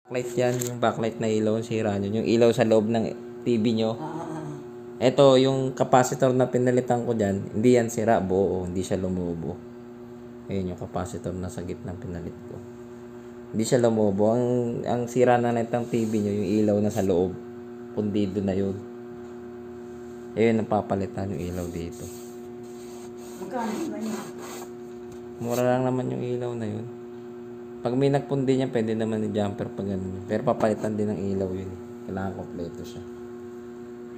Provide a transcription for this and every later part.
Backlight yan, yung backlight na ilaw, sira nyo. Yung ilaw sa loob ng TV nyo. Ito, yung capacitor na pinalitan ko dyan, hindi yan sira, buo, hindi siya lumubo. Ayun yung capacitor na sa gitna pinalit ko. Hindi siya lumubo. Ang sira na nitong TV nyo, yung ilaw na sa loob. Pundido na yun. Ayun, napapalitan yung ilaw dito. Magkano ba niya? Mura lang naman yung ilaw na yun. Pag may nagpundi niya, pwede naman i-jumper pag ganun. Pero papalitan din ng ilaw yun. Kailangan kompleto siya.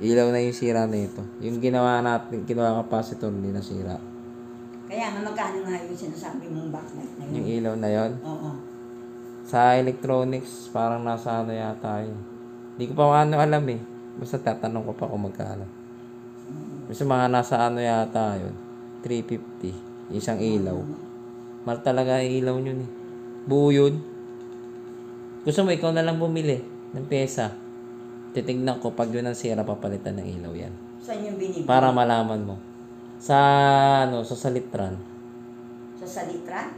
Ilaw na yung sira na ito. Yung ginawa natin, ginawa capacitor, hindi na sira. Kaya nga magkano nga yung sinasabi mong backlight na yun? Yung ilaw na yun. Oo. Sa electronics, parang nasa ano yata yun. Hindi ko pa ano alam eh. Basta tatanong ko pa kung magkano. Basta mga nasa ano yata yun. 350. Isang ilaw. Mahal talaga yung ilaw yun eh. Buo yun. Gusto mo, ikaw na lang bumili ng pyesa. Titignan ko pag yun ang sira, papalitan ng ilaw yan. Saan yung binibili? Para malaman mo. Sa ano, sa Salitran. Sa Salitran?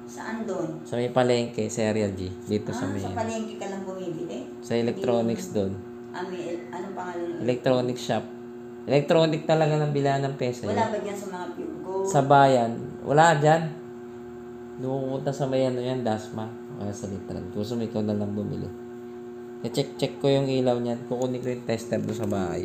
Saan doon? Sa may palengke, sa Area G. Dito sa may... Sa palengke ka lang bumibili? Sa electronics doon. Anong pangalan? Electronic shop. Electronic talaga ng bilahan ng pyesa. Wala ba dyan sa mga Pugo? Sa bayan. Wala dyan. Pupunta sa may ano yan, Dasma. O sa Litran. Gusto mo, ikaw na lang bumili. I-check ko yung ilaw niyan. Kukunin ko yung tester doon sa bahay.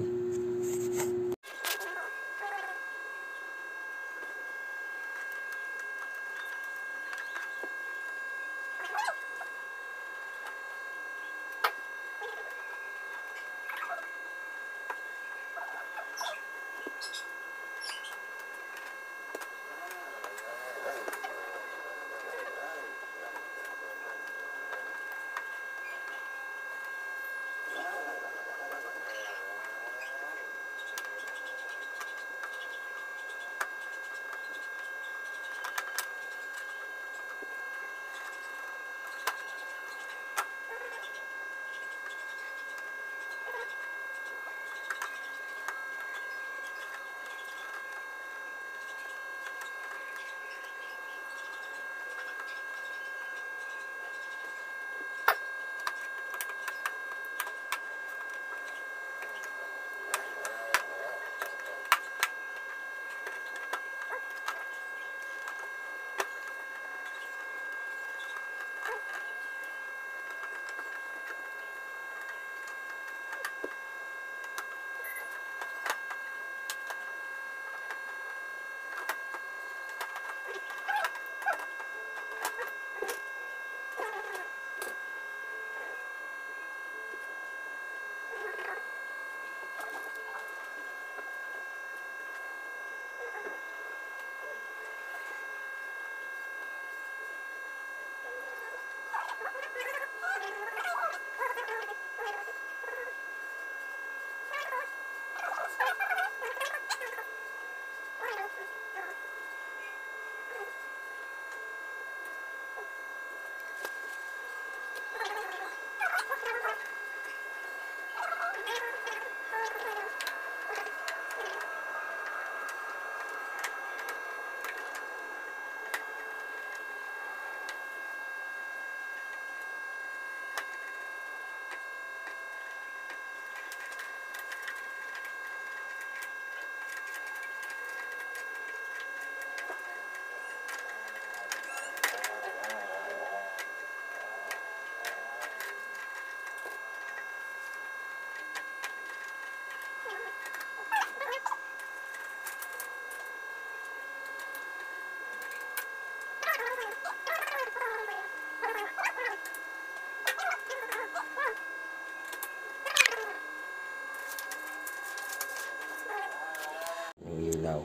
Ilaw.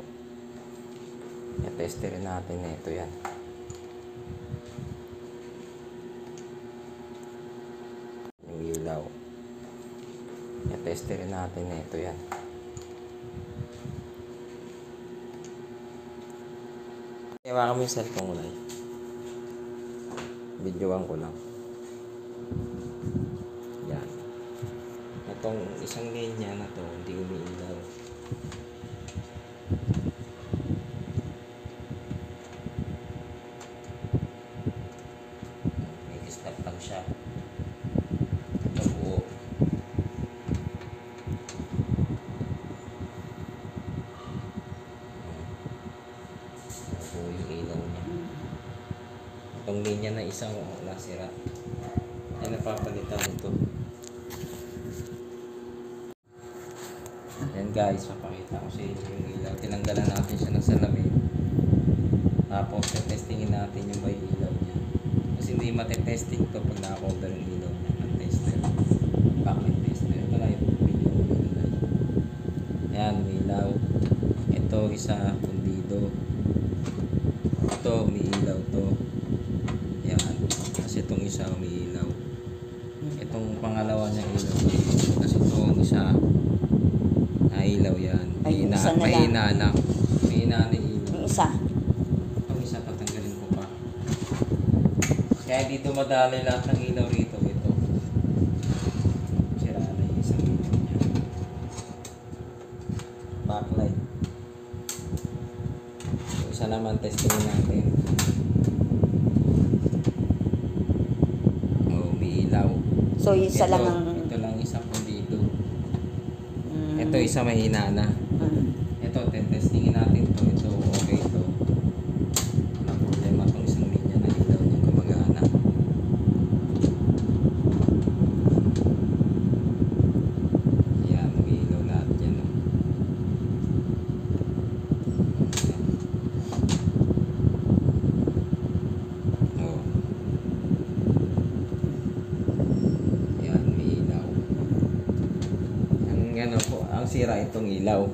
I-testerin natin na ito yan. Yung ilaw. I-testerin natin na ito yan. Iwakan mo yung cellphone ko na yun. Videoan ko lang. Yan. Itong isang linya na to, hindi umiilaw. May stop lang siya. isang wala sira. Ay napapalitan ito. Yan guys, papakita ko sa inyo yung ilaw. Tinanggalan natin siya ng salamin. Tapos testingin natin yung may ilaw niya. Kasi hindi matetesting to pag naka-cover yung ilaw niya ng tester. Backlight tester. Ito na yung video ko nilagay. Ayan, may ilaw. Ito isa, pundido. Ito, may ilaw to. Ayan. Kasi itong isa, may ilaw. Itong pangalawa niya ilaw. Kasi itong isa, ilaw yan. Ay, isa na lang. Mahina lang. Mahina na ilaw. Yung isa. Itong isa tatanggalin ko pa. Kaya dito madali lahat ng ilaw rito. Ito. Sira na yung isang ilaw niya. Backlight. Yung isa naman testingin natin. Oh, may ilaw. So, isa Ito, lang ang... ito lang isa po dito. Mm. Ito isa mahina na. Mm. Ito, testingin natin to. Ito, okay to. Walang problema itong isang linya na ilaw niyang gumagana. Yan, may ilaw lahat yan. Oh. Yan, may ilaw. Ang ano po, ang sira itong ilaw.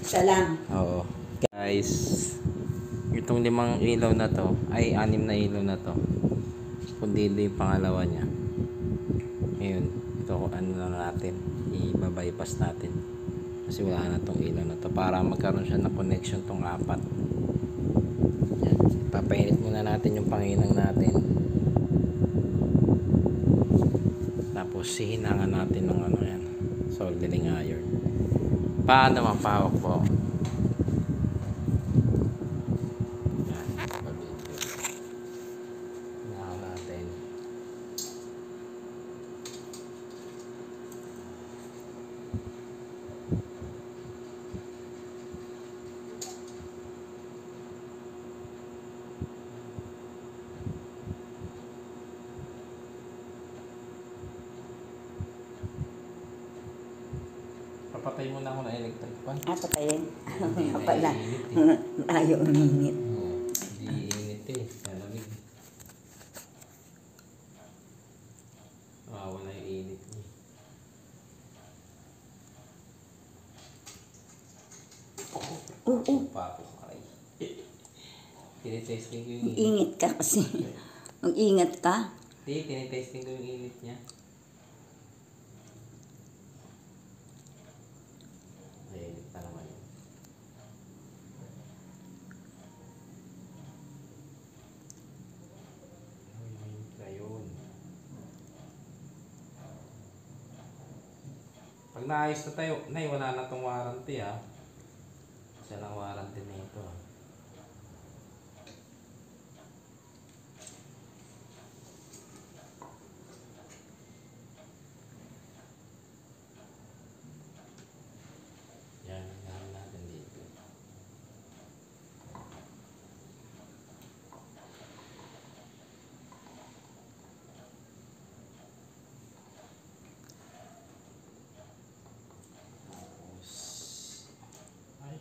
Isa lang. Oo. Guys, itong 5 ilaw na to, ay 6 na ilaw na to. Kundi yung pangalawa niya. Ngayon, ito ano na natin, i-bypass natin. Kasi wala na tong ilaw na to para magkaroon siya ng connection tong 4. Yan. Papainit muna natin yung panginang natin. Tapos sihinangan natin ng ano yan, soldering iron. Paano mapahawak po? Yan, pabidyo. Hinahan natin. Papatay muna ako ng electric fan. Patayin. Hindi na Pala. iinit eh. Tayo uminit. Oo, hindi init eh. Malamig. Wala yung init niya. Papos ay. Tinitesting ko yung init. Ingit ka kasi. Mag-ingat ka. Hindi, tinitesting ko yung init niya. Mainit pa naman yun. Mainit na yun. Pag naayos na tayo, nay, wala na tong warranty ha. Isa lang warranty na ito. Yan, gawin natin dito. Tapos, ay,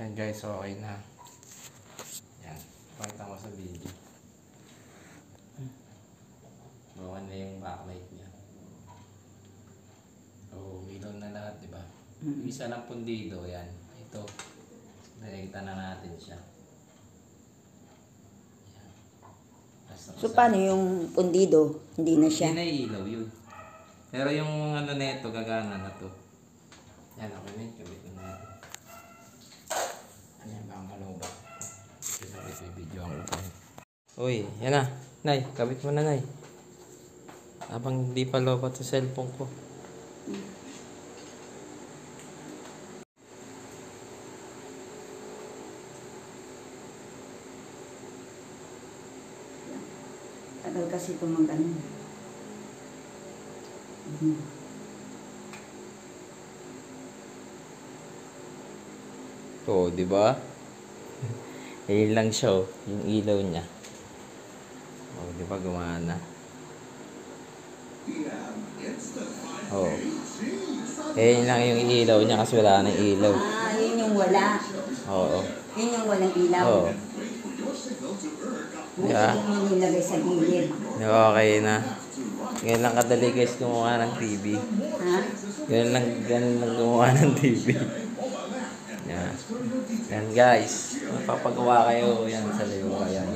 Yan guys, okay na. Yan. Pakita ko sa video. Bukan na yung backlight niya. Oo, ilaw na lahat, di ba? Yung isa lang pundido, yan. Ito. Nakikita na natin siya. Yan. So, paano yung pundido? Hindi na siya. Hindi na ilaw yun. Pero yung ano neto, gagana na to. Yan, okay na yun. Kabit na natin. Ano yan ba ang kalubak? Kabit may video ang upay. Uy, yan na. Nay, kabit mo na, Nay. Habang hindi pa lobat sa cellphone ko. Tagal kasi ito mag-ano. Oo, di ba? Ayun lang siya, oh, yung ilaw niya. Oh, di ba gumana? Oh. Ayun lang yung ilaw niya kasi wala nang ilaw. Ah, yun yung wala. Oo. Yun yung walang ilaw. Oo. Yeah. Hindi mo nilagay sa gilid. Okay na. Ganyan lang kadali guys gumawa ng TV. Ha? Ganyan lang gumawa ng TV. Yan. Yan guys. Magpapagawa kayo yan sa liwa. Yan.